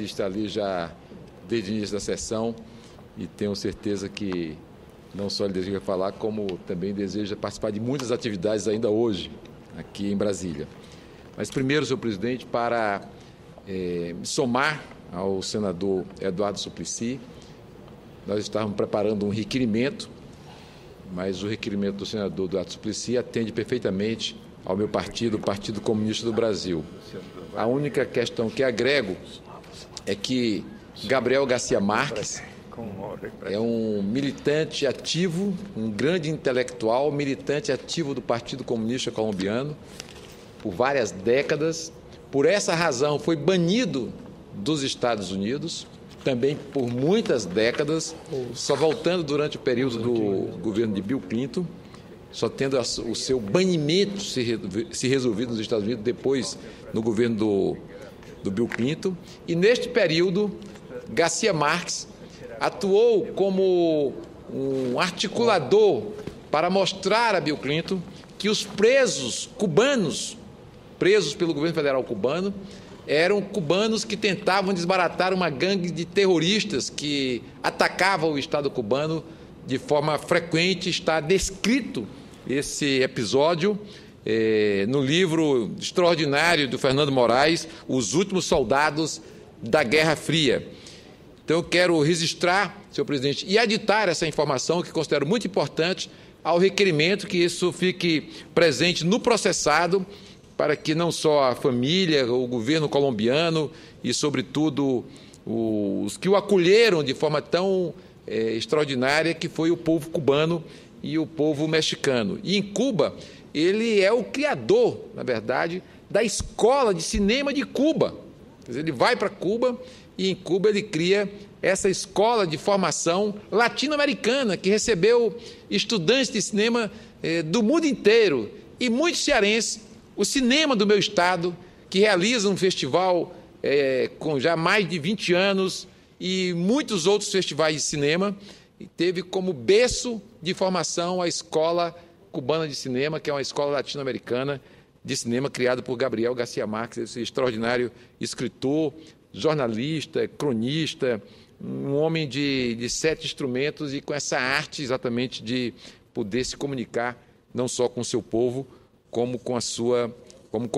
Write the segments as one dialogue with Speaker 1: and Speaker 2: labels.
Speaker 1: Está ali já desde o início da sessão e tenho certeza que não só ele deseja falar, como também deseja participar de muitas atividades ainda hoje, aqui em Brasília. Mas primeiro, senhor presidente, para me somar ao senador Eduardo Suplicy, nós estávamos preparando um requerimento, mas o requerimento do senador Eduardo Suplicy atende perfeitamente ao meu partido, o Partido Comunista do Brasil. A única questão que agrego é que Gabriel Garcia Marques é um militante ativo, um grande intelectual, militante ativo do Partido Comunista Colombiano por várias décadas. Por essa razão foi banido dos Estados Unidos, também por muitas décadas, só voltando durante o período do governo de Bill Clinton, só tendo o seu banimento se resolvido nos Estados Unidos, depois no governo do Bill Clinton. E neste período, Garcia Marques atuou como um articulador para mostrar a Bill Clinton que os presos cubanos, presos pelo governo federal cubano, eram cubanos que tentavam desbaratar uma gangue de terroristas que atacava o Estado cubano de forma frequente. Está descrito esse episódio no livro extraordinário do Fernando Moraes, Os Últimos Soldados da Guerra Fria. Então, eu quero registrar, senhor presidente, e aditar essa informação, que considero muito importante, ao requerimento, que isso fique presente no processado, para que não só a família, o governo colombiano e, sobretudo, os que o acolheram de forma tão extraordinária, que foi o povo cubano e o povo mexicano. E em Cuba, ele é o criador, na verdade, da Escola de Cinema de Cuba. Quer dizer, ele vai para Cuba e em Cuba ele cria essa escola de formação latino-americana, que recebeu estudantes de cinema do mundo inteiro e muitos cearenses. O cinema do meu estado, que realiza um festival com já mais de 20 anos e muitos outros festivais de cinema, e teve como berço de formação a Escola Cubana de Cinema, que é uma escola latino-americana de cinema criada por Gabriel Garcia Marques, esse extraordinário escritor, jornalista, cronista, um homem de 7 instrumentos e com essa arte exatamente de poder se comunicar não só com o seu povo, como com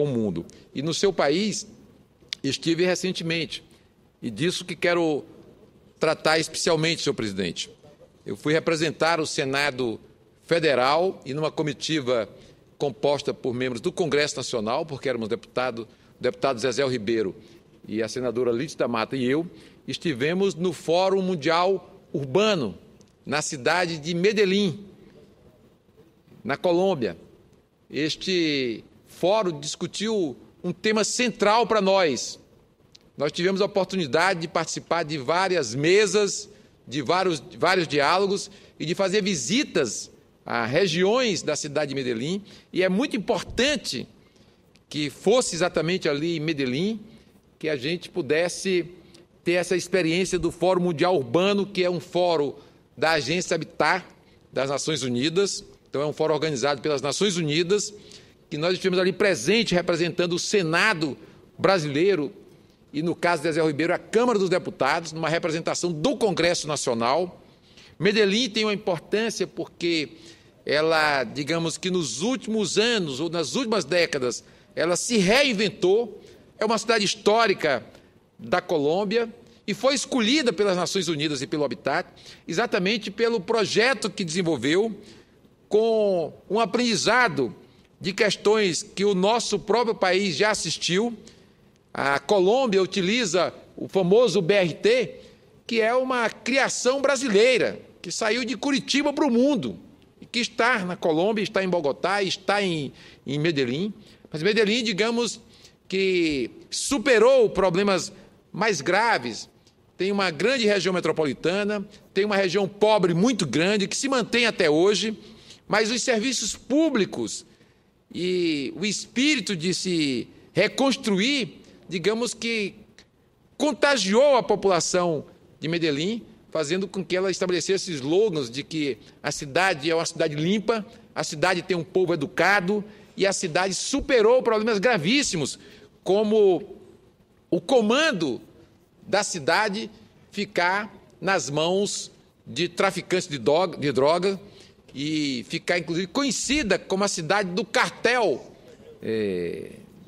Speaker 1: o mundo. E no seu país estive recentemente, e disso que quero tratar especialmente, senhor presidente. Eu fui representar o Senado Federal e numa comitiva composta por membros do Congresso Nacional, porque éramos o deputado Zezé Ribeiro e a senadora Lídia da Mata e eu, estivemos no Fórum Mundial Urbano, na cidade de Medellín, na Colômbia. Este fórum discutiu um tema central para nós. Nós tivemos a oportunidade de participar de várias mesas, de vários diálogos e de fazer visitas a regiões da cidade de Medellín, e é muito importante que fosse exatamente ali em Medellín que a gente pudesse ter essa experiência do Fórum Mundial Urbano, que é um fórum da Agência Habitat das Nações Unidas. Então, é um fórum organizado pelas Nações Unidas, que nós estivemos ali presente representando o Senado brasileiro e, no caso de Zezé Ribeiro, a Câmara dos Deputados, numa representação do Congresso Nacional. Medellín tem uma importância porque ela, digamos que nos últimos anos ou nas últimas décadas, ela se reinventou. É uma cidade histórica da Colômbia e foi escolhida pelas Nações Unidas e pelo Habitat exatamente pelo projeto que desenvolveu, com um aprendizado de questões que o nosso próprio país já assistiu. A Colômbia utiliza o famoso BRT, que é uma criação brasileira, que saiu de Curitiba para o mundo, e que está na Colômbia, está em Bogotá, está em Medellín. Mas Medellín, digamos, que superou problemas mais graves. Tem uma grande região metropolitana, tem uma região pobre muito grande, que se mantém até hoje, mas os serviços públicos e o espírito de se reconstruir, digamos que contagiou a população de Medellín, fazendo com que ela estabelecesse slogans de que a cidade é uma cidade limpa, a cidade tem um povo educado e a cidade superou problemas gravíssimos, como o comando da cidade ficar nas mãos de traficantes de droga e ficar, inclusive, conhecida como a cidade do cartel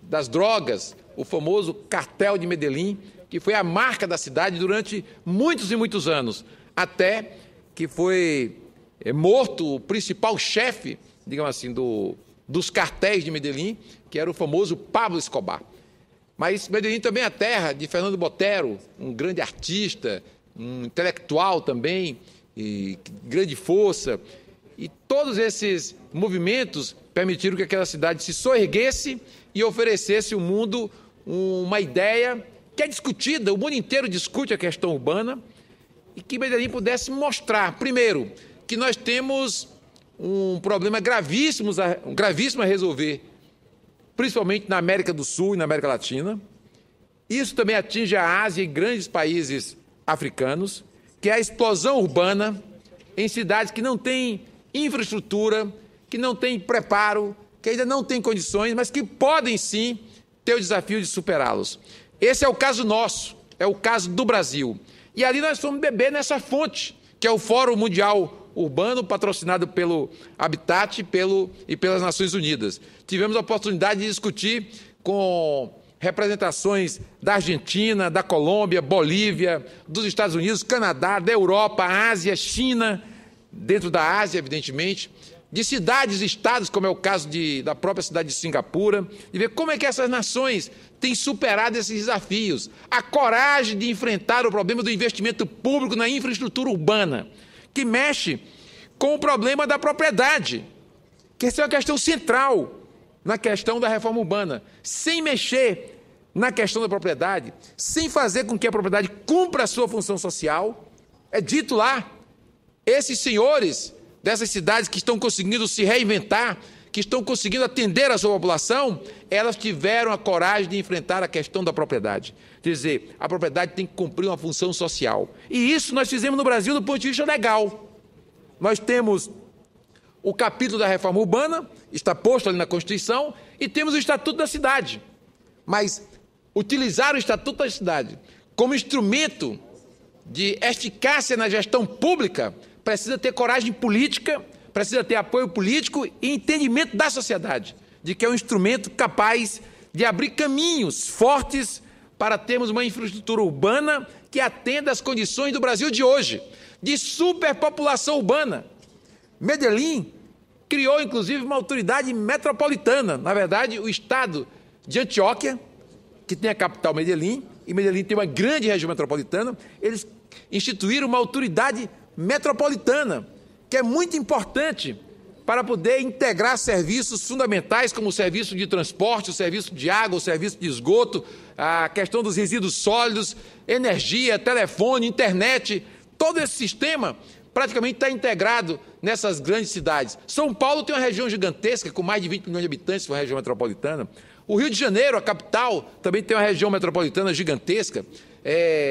Speaker 1: das drogas, o famoso cartel de Medellín, que foi a marca da cidade durante muitos e muitos anos, até que foi morto o principal chefe, digamos assim, dos cartéis de Medellín, que era o famoso Pablo Escobar. Mas Medellín também é a terra de Fernando Botero, um grande artista, um intelectual também, e grande força. E todos esses movimentos permitiram que aquela cidade se soerguesse e oferecesse ao mundo uma ideia que é discutida, o mundo inteiro discute a questão urbana, e que Medellín pudesse mostrar, primeiro, que nós temos um problema gravíssimo a resolver, principalmente na América do Sul e na América Latina. Isso também atinge a Ásia e grandes países africanos, que é a explosão urbana em cidades que não têm infraestrutura, que não têm preparo, que ainda não têm condições, mas que podem sim ter o desafio de superá-los. Esse é o caso nosso, é o caso do Brasil. E ali nós fomos beber nessa fonte, que é o Fórum Mundial Urbano, patrocinado pelo Habitat e pelas Nações Unidas. Tivemos a oportunidade de discutir com representações da Argentina, da Colômbia, Bolívia, dos Estados Unidos, Canadá, da Europa, Ásia, China, dentro da Ásia, evidentemente, de cidades e estados, como é o caso da própria cidade de Singapura, e ver como é que essas nações têm superado esses desafios, a coragem de enfrentar o problema do investimento público na infraestrutura urbana, que mexe com o problema da propriedade, que essa é uma questão central na questão da reforma urbana. Sem mexer na questão da propriedade, sem fazer com que a propriedade cumpra a sua função social, é dito lá, esses senhores dessas cidades que estão conseguindo se reinventar, que estão conseguindo atender a sua população, elas tiveram a coragem de enfrentar a questão da propriedade. Quer dizer, a propriedade tem que cumprir uma função social. E isso nós fizemos no Brasil do ponto de vista legal. Nós temos o capítulo da reforma urbana, está posto ali na Constituição, e temos o Estatuto da Cidade. Mas utilizar o Estatuto da Cidade como instrumento de eficácia na gestão pública precisa ter coragem política, precisa ter apoio político e entendimento da sociedade, de que é um instrumento capaz de abrir caminhos fortes para termos uma infraestrutura urbana que atenda às condições do Brasil de hoje, de superpopulação urbana. Medellín criou, inclusive, uma autoridade metropolitana. Na verdade, o estado de Antioquia, que tem a capital Medellín, e Medellín tem uma grande região metropolitana, eles instituíram uma autoridade metropolitana, que é muito importante para poder integrar serviços fundamentais, como o serviço de transporte, o serviço de água, o serviço de esgoto, a questão dos resíduos sólidos, energia, telefone, internet. Todo esse sistema praticamente está integrado nessas grandes cidades. São Paulo tem uma região gigantesca, com mais de 20 milhões de habitantes, uma região metropolitana. O Rio de Janeiro, a capital, também tem uma região metropolitana gigantesca.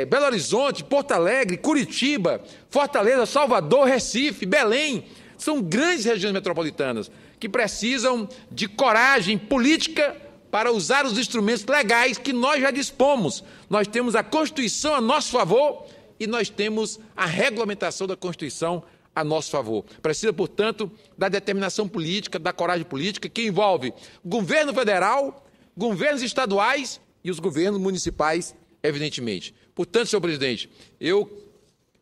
Speaker 1: Belo Horizonte, Porto Alegre, Curitiba, Fortaleza, Salvador, Recife, Belém, são grandes regiões metropolitanas que precisam de coragem política para usar os instrumentos legais que nós já dispomos. Nós temos a Constituição a nosso favor e nós temos a regulamentação da Constituição a nosso favor. Precisa, portanto, da determinação política, da coragem política, que envolve governo federal, governos estaduais e os governos municipais, evidentemente. Portanto, senhor presidente, eu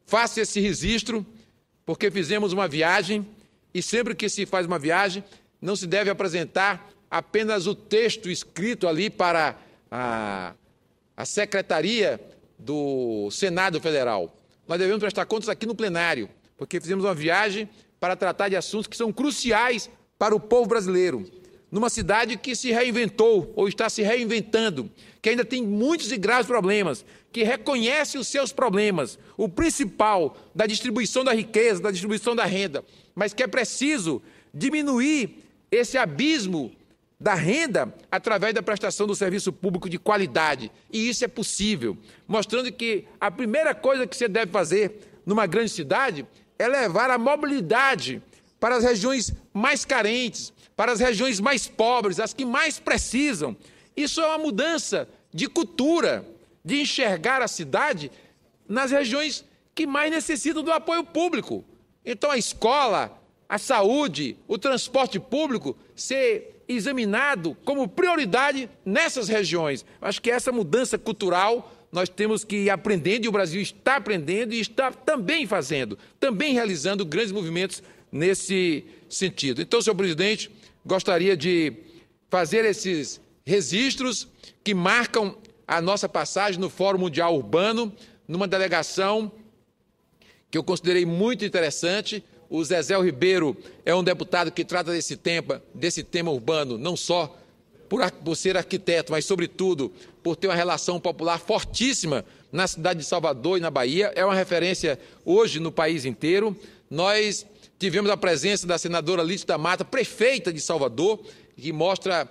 Speaker 1: faço esse registro porque fizemos uma viagem e sempre que se faz uma viagem não se deve apresentar apenas o texto escrito ali para a Secretaria do Senado Federal. Nós devemos prestar contas aqui no plenário, porque fizemos uma viagem para tratar de assuntos que são cruciais para o povo brasileiro, numa cidade que se reinventou ou está se reinventando, que ainda tem muitos e graves problemas, que reconhece os seus problemas, o principal da distribuição da riqueza, da distribuição da renda, mas que é preciso diminuir esse abismo da renda através da prestação do serviço público de qualidade. E isso é possível, mostrando que a primeira coisa que você deve fazer numa grande cidade é levar a mobilidade para as regiões mais carentes, para as regiões mais pobres, as que mais precisam. Isso é uma mudança de cultura, de enxergar a cidade nas regiões que mais necessitam do apoio público. Então, a escola, a saúde, o transporte público ser examinado como prioridade nessas regiões. Acho que essa mudança cultural nós temos que ir aprendendo, e o Brasil está aprendendo e está também fazendo, também realizando grandes movimentos nesse sentido. Então, senhor presidente, gostaria de fazer esses registros que marcam a nossa passagem no Fórum Mundial Urbano, numa delegação que eu considerei muito interessante. O Zezé Ribeiro é um deputado que trata desse tema urbano, não só por ser arquiteto, mas, sobretudo, por ter uma relação popular fortíssima na cidade de Salvador e na Bahia. É uma referência hoje no país inteiro. Nós tivemos a presença da senadora Lídia da Mata, prefeita de Salvador, que mostra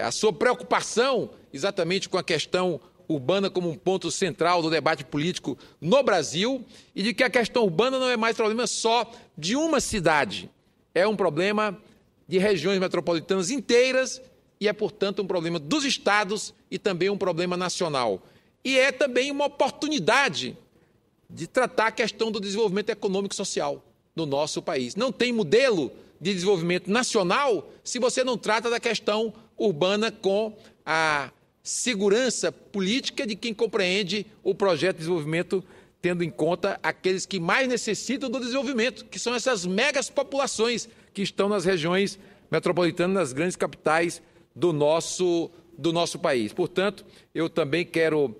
Speaker 1: a sua preocupação exatamente com a questão urbana como um ponto central do debate político no Brasil, e de que a questão urbana não é mais problema só de uma cidade, é um problema de regiões metropolitanas inteiras e é, portanto, um problema dos estados e também um problema nacional. E é também uma oportunidade de tratar a questão do desenvolvimento econômico e social no nosso país. Não tem modelo de desenvolvimento nacional se você não trata da questão urbana com a segurança política de quem compreende o projeto de desenvolvimento, tendo em conta aqueles que mais necessitam do desenvolvimento, que são essas megas populações que estão nas regiões metropolitanas, nas grandes capitais do nosso país. Portanto, eu também quero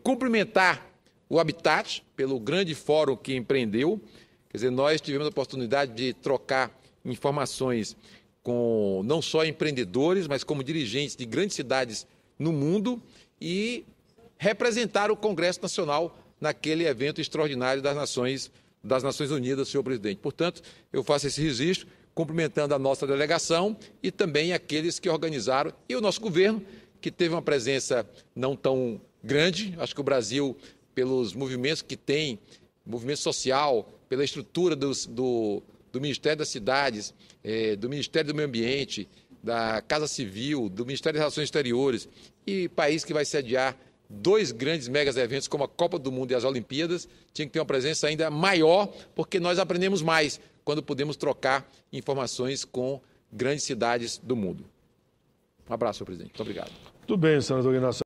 Speaker 1: cumprimentar o Habitat pelo grande fórum que empreendeu. Quer dizer, nós tivemos a oportunidade de trocar informações com não só empreendedores, mas como dirigentes de grandes cidades no mundo e representar o Congresso Nacional naquele evento extraordinário das Nações Unidas, senhor presidente. Portanto, eu faço esse registro, cumprimentando a nossa delegação e também aqueles que organizaram, e o nosso governo, que teve uma presença não tão grande. Acho que o Brasil, pelos movimentos que tem, movimento social, pela estrutura do Ministério das Cidades, do Ministério do Meio Ambiente, da Casa Civil, do Ministério das Relações Exteriores, e país que vai sediar dois grandes megas eventos como a Copa do Mundo e as Olimpíadas, tinha que ter uma presença ainda maior, porque nós aprendemos mais quando podemos trocar informações com grandes cidades do mundo. Um abraço, senhor presidente. Muito obrigado.
Speaker 2: Tudo bem, senador Inácio.